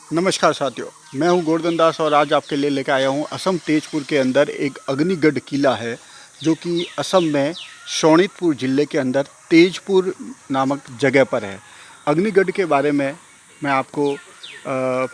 नमस्कार साथियों, मैं हूं गोवर्धन दास और आज आपके लिए लेकर आया हूं असम तेजपुर के अंदर एक अग्निगढ़ किला है जो कि असम में शोणितपुर ज़िले के अंदर तेजपुर नामक जगह पर है। अग्निगढ़ के बारे में मैं आपको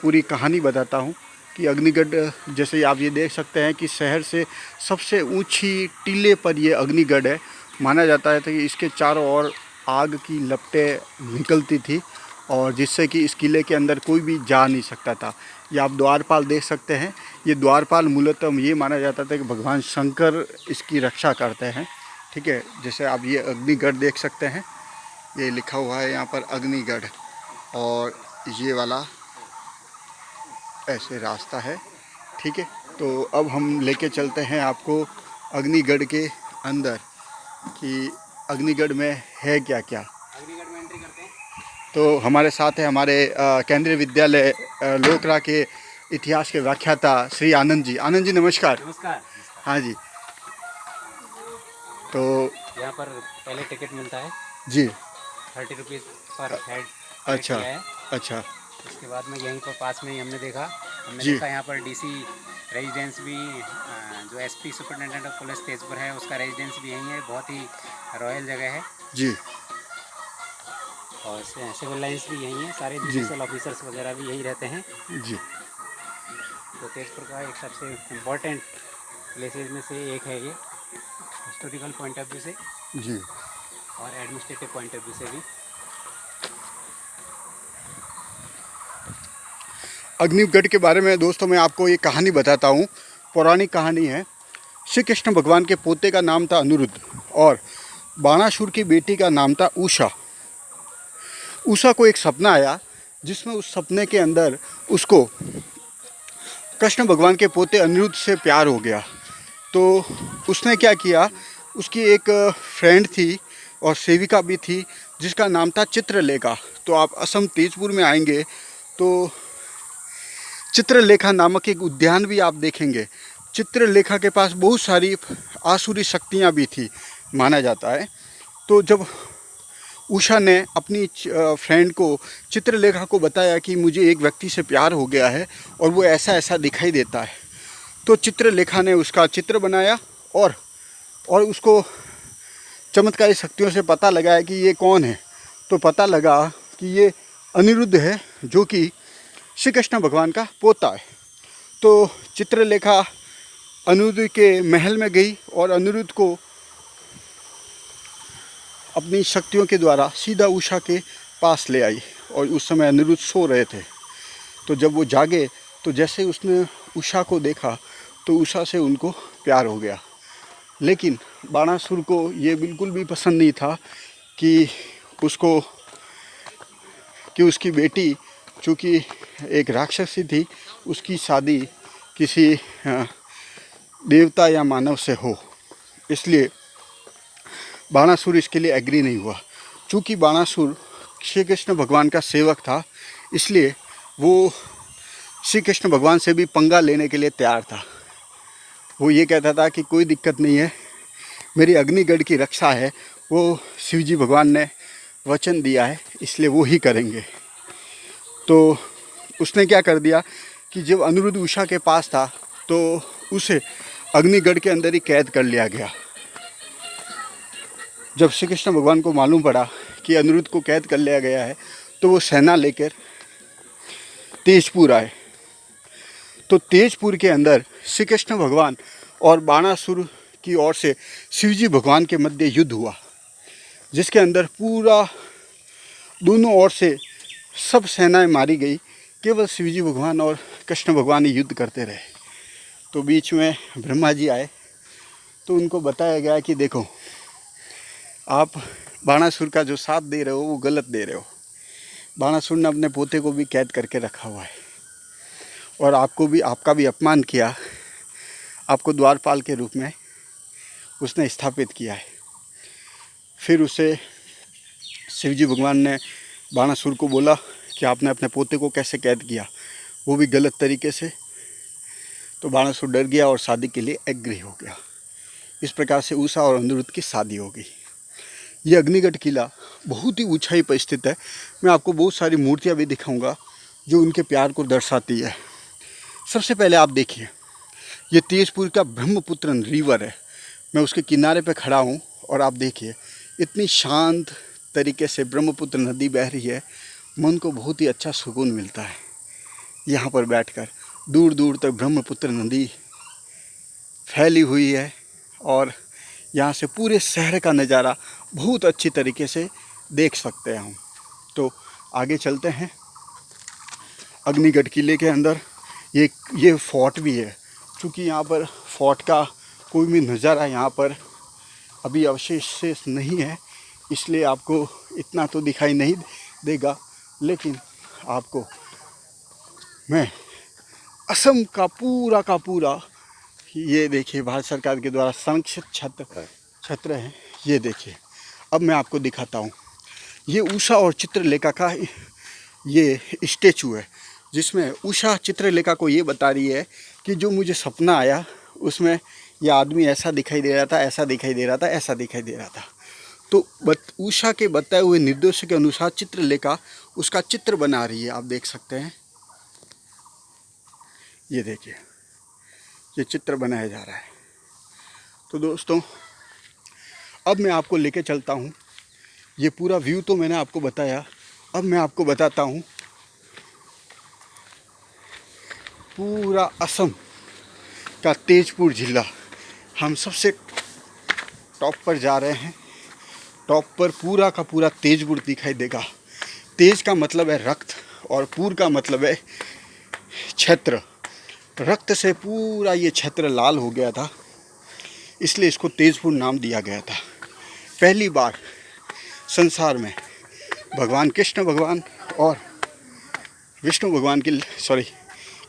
पूरी कहानी बताता हूं कि अग्निगढ़, जैसे आप ये देख सकते हैं कि शहर से सबसे ऊंची टीले पर ये अग्निगढ़ है। माना जाता है कि इसके चारों ओर आग की लपटें निकलती थी और जिससे कि इस किले के अंदर कोई भी जा नहीं सकता था। ये आप द्वारपाल देख सकते हैं। ये द्वारपाल मूलतः ये माना जाता था कि भगवान शंकर इसकी रक्षा करते हैं। ठीक है, जैसे आप ये अग्निगढ़ देख सकते हैं, ये लिखा हुआ है यहाँ पर अग्निगढ़, और ये वाला ऐसे रास्ता है। ठीक है, तो अब हम लेके चलते हैं आपको अग्निगढ़ के अंदर कि अग्निगढ़ में है क्या क्या। अग्निगढ़ में एंट्री करते हैं। तो हमारे साथ है हमारे केंद्रीय विद्यालय लोकरा के इतिहास के व्याख्याता श्री आनंद जी। आनंद जी नमस्कार। नमस्कार। हाँ जी, तो यहाँ पर पहले टिकट मिलता है जी। 30 रुपीज़ पर हेड। अच्छा अच्छा उसके बाद में यहीं पर पास में ही हमने देखा जी यहाँ पर डीसी रेजिडेंस भी, जो SP superintendent of police Tezpur है उसका रेजिडेंस भी यहीं है। बहुत ही रॉयल जगह है जी और सिविल लाइन्स भी यहीं है। सारे जुडिशल ऑफिसर्स वगैरह भी यहीं रहते हैं। जी। तो तेजपुर का एक सबसे इम्पोर्टेंट प्लेसेस में से एक है ये, हिस्टोरिकल पॉइंट ऑफ व्यू से जी। और एडमिनिस्ट्रेटिव पॉइंट ऑफ व्यू से भी। अग्निगढ़ के बारे में दोस्तों मैं आपको ये कहानी बताता हूँ। पौराणिक कहानी है। श्री कृष्ण भगवान के पोते का नाम था अनिरुद्ध और बाणासुर की बेटी का नाम था उषा। उषा को एक सपना आया जिसमें उस सपने के अंदर उसको कृष्ण भगवान के पोते अनिरुद्ध से प्यार हो गया। तो उसने क्या किया, उसकी एक फ्रेंड थी और सेविका भी थी जिसका नाम था चित्रलेखा। तो आप असम तेजपुर में आएंगे तो चित्रलेखा नामक एक उद्यान भी आप देखेंगे। चित्रलेखा के पास बहुत सारी आसुरी शक्तियाँ भी थी माना जाता है। तो जब उषा ने अपनी फ्रेंड को, चित्रलेखा को बताया कि मुझे एक व्यक्ति से प्यार हो गया है और वो ऐसा ऐसा दिखाई देता है, तो चित्रलेखा ने उसका चित्र बनाया और उसको चमत्कारी शक्तियों से पता लगाया कि ये कौन है। तो पता लगा कि ये अनिरुद्ध है जो कि श्री कृष्ण भगवान का पोता है। तो चित्रलेखा अनिरुद्ध के महल में गई और अनिरुद्ध को अपनी शक्तियों के द्वारा सीधा उषा के पास ले आई और उस समय अनिरुद्ध सो रहे थे। तो जब वो जागे तो जैसे उसने उषा को देखा तो उषा से उनको प्यार हो गया। लेकिन बाणासुर को ये बिल्कुल भी पसंद नहीं था कि उसकी बेटी, चूँकि एक राक्षसी थी, उसकी शादी किसी देवता या मानव से हो। इसलिए बाणासुर इसके लिए एग्री नहीं हुआ। चूँकि बाणासुर श्री कृष्ण भगवान का सेवक था, इसलिए वो श्री कृष्ण भगवान से भी पंगा लेने के लिए तैयार था। वो ये कहता था कि कोई दिक्कत नहीं है, मेरी अग्निगढ़ की रक्षा है, वो शिवजी भगवान ने वचन दिया है, इसलिए वो ही करेंगे। तो उसने क्या कर दिया कि जब अनिरुद्ध उषा के पास था तो उसे अग्निगढ़ के अंदर ही कैद कर लिया गया। जब श्री कृष्ण भगवान को मालूम पड़ा कि अनिरुद्ध को कैद कर लिया गया है तो वो सेना लेकर तेजपुर आए। तो तेजपुर के अंदर श्री कृष्ण भगवान और बाणासुर की ओर से शिवजी भगवान के मध्य युद्ध हुआ, जिसके अंदर पूरा दोनों ओर से सब सेनाएं मारी गई। केवल शिवजी भगवान और कृष्ण भगवान ही युद्ध करते रहे। तो बीच में ब्रह्मा जी आए तो उनको बताया गया कि देखो, आप बाणासुर का जो साथ दे रहे हो वो गलत दे रहे हो। बाणासुर ने अपने पोते को भी कैद करके रखा हुआ है और आपका भी अपमान किया, आपको द्वारपाल के रूप में उसने स्थापित किया है। फिर उसे शिवजी भगवान ने बाणासुर को बोला कि आपने अपने पोते को कैसे कैद किया, वो भी गलत तरीके से। तो बाणासुर डर गया और शादी के लिए एग्री हो गया। इस प्रकार से उषा और अनिरुद्ध की शादी हो गई। ये अग्निगढ़ किला बहुत ही ऊंचाई पर स्थित है। मैं आपको बहुत सारी मूर्तियाँ भी दिखाऊंगा जो उनके प्यार को दर्शाती है। सबसे पहले आप देखिए, ये तेजपुर का ब्रह्मपुत्र रिवर है। मैं उसके किनारे पे खड़ा हूँ और आप देखिए इतनी शांत तरीके से ब्रह्मपुत्र नदी बह रही है, मन को बहुत ही अच्छा सुकून मिलता है यहाँ पर बैठकर। दूर दूर तक ब्रह्मपुत्र नदी फैली हुई है और यहाँ से पूरे शहर का नज़ारा बहुत अच्छी तरीके से देख सकते हैं हम। तो आगे चलते हैं। अग्निगढ़ किले के अंदर ये फोर्ट भी है। क्योंकि यहाँ पर फोर्ट का कोई भी नज़ारा यहाँ पर अभी अवशेष नहीं है, इसलिए आपको इतना तो दिखाई नहीं देगा। लेकिन आपको मैं असम का पूरा ये देखिए भारत सरकार के द्वारा संरक्षित छत्र है। ये देखिए, अब मैं आपको दिखाता हूँ। ये उषा और चित्रलेखा का ये स्टेचू है, जिसमें उषा चित्रलेखा को ये बता रही है कि जो मुझे सपना आया उसमें यह आदमी ऐसा दिखाई दे रहा था, ऐसा दिखाई दे रहा था, ऐसा दिखाई दे रहा था। तो उषा के बताए हुए निर्देश के अनुसार चित्रलेखा उसका चित्र बना रही है। आप देख सकते हैं, ये देखिए, ये चित्र बनाया जा रहा है। तो दोस्तों, अब मैं आपको लेके चलता हूँ। ये पूरा व्यू तो मैंने आपको बताया, अब मैं आपको बताता हूँ पूरा असम का तेजपुर जिला। हम सबसे टॉप पर जा रहे हैं। टॉप पर पूरा का पूरा तेजपुर दिखाई देगा। तेज का मतलब है रक्त और पुर का मतलब है क्षेत्र। रक्त से पूरा ये क्षेत्र लाल हो गया था, इसलिए इसको तेजपुर नाम दिया गया था। पहली बार संसार में भगवान कृष्ण भगवान और विष्णु भगवान की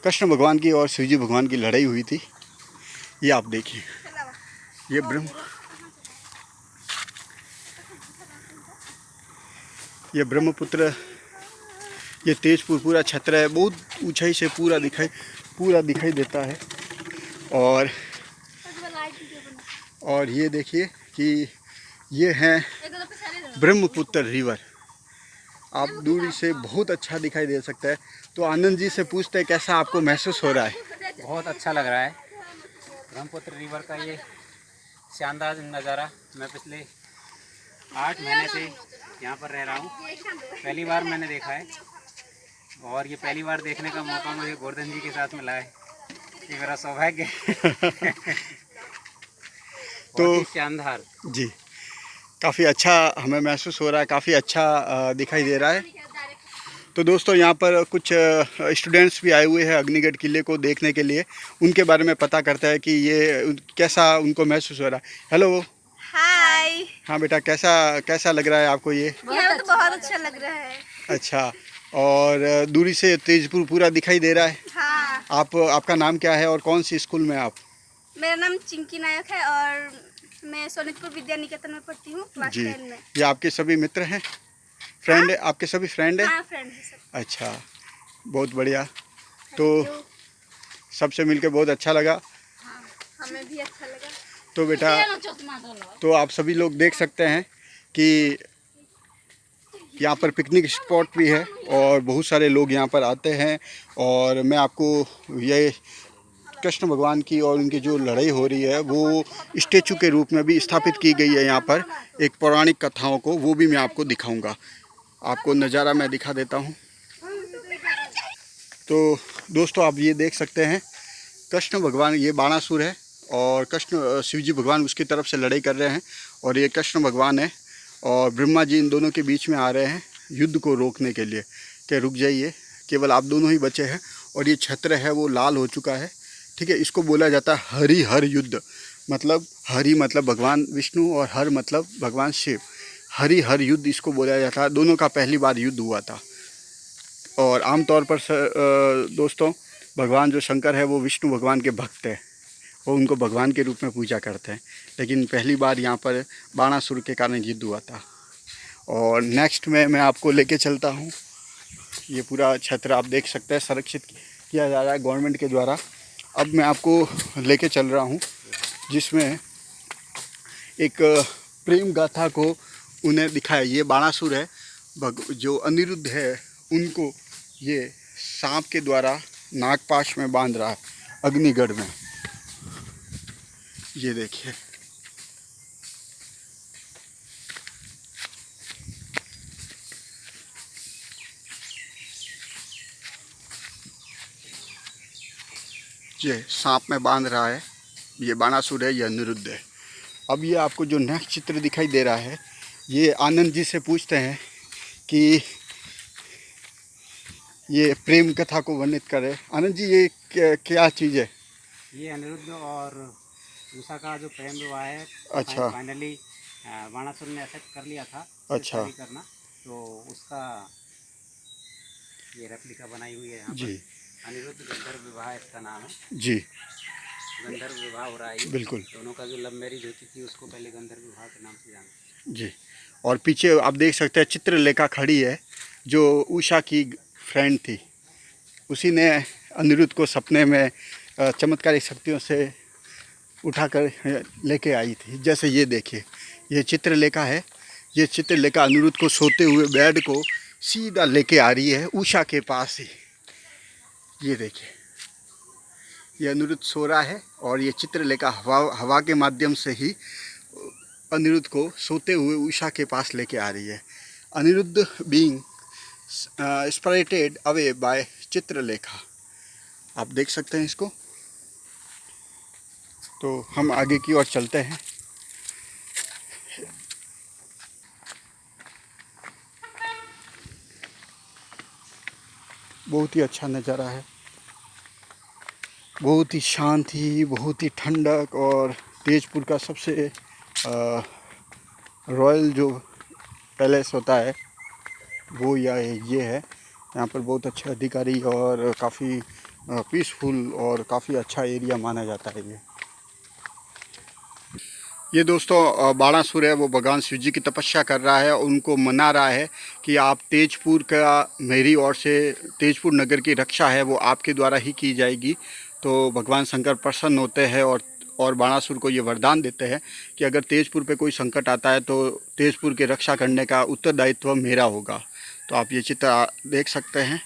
कृष्ण भगवान की और शिवजी भगवान की लड़ाई हुई थी। ये आप देखिए, ये ब्रह्मपुत्र, ये तेजपुर पूरा क्षेत्र है। बहुत ऊंचाई से पूरा दिखाई देता है। और ये देखिए कि ये है ब्रह्मपुत्र रिवर। आप दूरी से बहुत अच्छा दिखाई दे सकता है। तो आनंद जी से पूछते हैं कैसा आपको महसूस हो रहा है। बहुत अच्छा लग रहा है ब्रह्मपुत्र रिवर का ये शानदार नज़ारा। मैं पिछले 8 महीने से यहाँ पर रह रहा हूँ। पहली बार मैंने देखा है और ये पहली बार देखने का मौका मुझे गोवर्धन जी के साथ मिला है। ये मेरा सौभाग्य है। तो शानदार जी, काफ़ी अच्छा हमें महसूस हो रहा है, काफ़ी अच्छा दिखाई दे रहा है। तो दोस्तों, यहाँ पर कुछ स्टूडेंट्स भी आए हुए हैं अग्निगढ़ किले को देखने के लिए। उनके बारे में पता करता है कि ये कैसा उनको महसूस हो रहा है। हेलो, हाय। हाँ बेटा, कैसा लग रहा है आपको ये? यहाँ तो बहुत अच्छा लग रहा है। अच्छा, और दूरी से तेजपुर पूरा दिखाई दे रहा है। हाँ। आपका नाम क्या है और कौन सी स्कूल में आप? मेरा नाम चिंकी नायक है और मैं सोनितपुर विद्या निकेतन में पढ़ती हूँ, क्लास 10 में। ये आपके सभी मित्र हैं, फ्रेंड है? आपके सभी फ्रेंड है? हाँ, फ्रेंड है सब। अच्छा, बहुत बढ़िया। तो सबसे मिलके बहुत अच्छा लगा। हाँ, हमें भी अच्छा लगा। तो बेटा, तो आप सभी लोग देख सकते हैं कि यहाँ पर पिकनिक स्पॉट भी है और बहुत सारे लोग यहाँ पर आते हैं। और मैं आपको ये कृष्ण भगवान की और उनकी जो लड़ाई हो रही है वो स्टेचू के रूप में भी स्थापित की गई है यहाँ पर, एक पौराणिक कथाओं को, वो भी मैं आपको दिखाऊंगा। आपको नज़ारा मैं दिखा देता हूँ। तो दोस्तों, आप ये देख सकते हैं कृष्ण भगवान, ये बाणासुर है और शिवजी भगवान उसकी तरफ से लड़ाई कर रहे हैं और ये कृष्ण भगवान है और ब्रह्मा जी इन दोनों के बीच में आ रहे हैं युद्ध को रोकने के लिए कि रुक जाइए, केवल आप दोनों ही बचे हैं। और ये छत्र है वो लाल हो चुका है, ठीक है। इसको बोला जाता है हरि हर युद्ध। मतलब हरि मतलब भगवान विष्णु और हर मतलब भगवान शिव। हरि हर युद्ध इसको बोला जाता है। दोनों का पहली बार युद्ध हुआ था। और आमतौर पर दोस्तों, भगवान जो शंकर है वो विष्णु भगवान के भक्त है, वो उनको भगवान के रूप में पूजा करते हैं। लेकिन पहली बार यहाँ पर बाणासुर के कारण युद्ध हुआ था। और नेक्स्ट में मैं आपको लेके चलता हूँ। ये पूरा क्षेत्र आप देख सकते हैं संरक्षित किया जा रहा है गवर्नमेंट के द्वारा। अब मैं आपको लेके चल रहा हूँ जिसमें एक प्रेम गाथा को उन्हें दिखाया। ये बाणासुर है, जो अनिरुद्ध है उनको ये सांप के द्वारा नागपाश में बांध रहा है अग्निगढ़ में। ये देखिए, ये सांप में बांध रहा है, ये बाणासुर है, ये अनिरुद्ध है। अब ये आपको जो नेक्स्ट चित्र दिखाई दे रहा है, ये आनंद जी से पूछते हैं कि ये प्रेम कथा को वर्णित करे। आनंद जी, ये क्या चीज़ है? ये अनिरुद्ध और उषा का जो प्रेम विवाह है, अच्छा। फाइनली बाणासुर ने एक्सेप्ट कर लिया था अच्छा। शादी करना, तो उसका ये रेप्लिका बनाई हुई है यहाँ जी पर। अनिरुद्ध गंधर्व विवाह इसका नाम है। जी, गंधर्व विवाह हो रहा है ये। बिल्कुल। दोनों का जो लव मैरिज होती थी उसको पहले गंधर्व विवाह के नाम से जानते जी। और पीछे आप देख सकते हैं चित्रलेखा खड़ी है, जो उषा की फ्रेंड थी। उसी ने अनिरुद्ध को सपने में चमत्कारिक शक्तियों से उठाकर लेके आई थी। जैसे ये देखिए, ये चित्रलेखा है। ये चित्रलेखा अनिरुद्ध को सोते हुए बेड को सीधा लेके आ रही है उषा के पास ही। ये देखिए, ये अनिरुद्ध सो रहा है और ये चित्रलेखा हवा के माध्यम से ही अनिरुद्ध को सोते हुए उषा के पास लेके आ रही है। Aniruddha being spirited away by Chitralekha. आप देख सकते हैं इसको। तो हम आगे की ओर चलते हैं। बहुत ही अच्छा नज़ारा है, बहुत ही शांति, बहुत ही ठंडक। और तेजपुर का सबसे रॉयल जो पैलेस होता है वो ये है। यहाँ पर बहुत अच्छे अधिकारी और काफ़ी पीसफुल और काफ़ी अच्छा एरिया माना जाता है ये दोस्तों बाणासुर है, वो भगवान शिव जी की तपस्या कर रहा है। उनको मना रहा है कि आप तेजपुर का, मेरी ओर से तेजपुर नगर की रक्षा है वो आपके द्वारा ही की जाएगी। तो भगवान शंकर प्रसन्न होते हैं और बाणासुर को ये वरदान देते हैं कि अगर तेजपुर पे कोई संकट आता है तो तेजपुर की रक्षा करने का उत्तरदायित्व मेरा होगा। तो आप ये चित्र देख सकते हैं।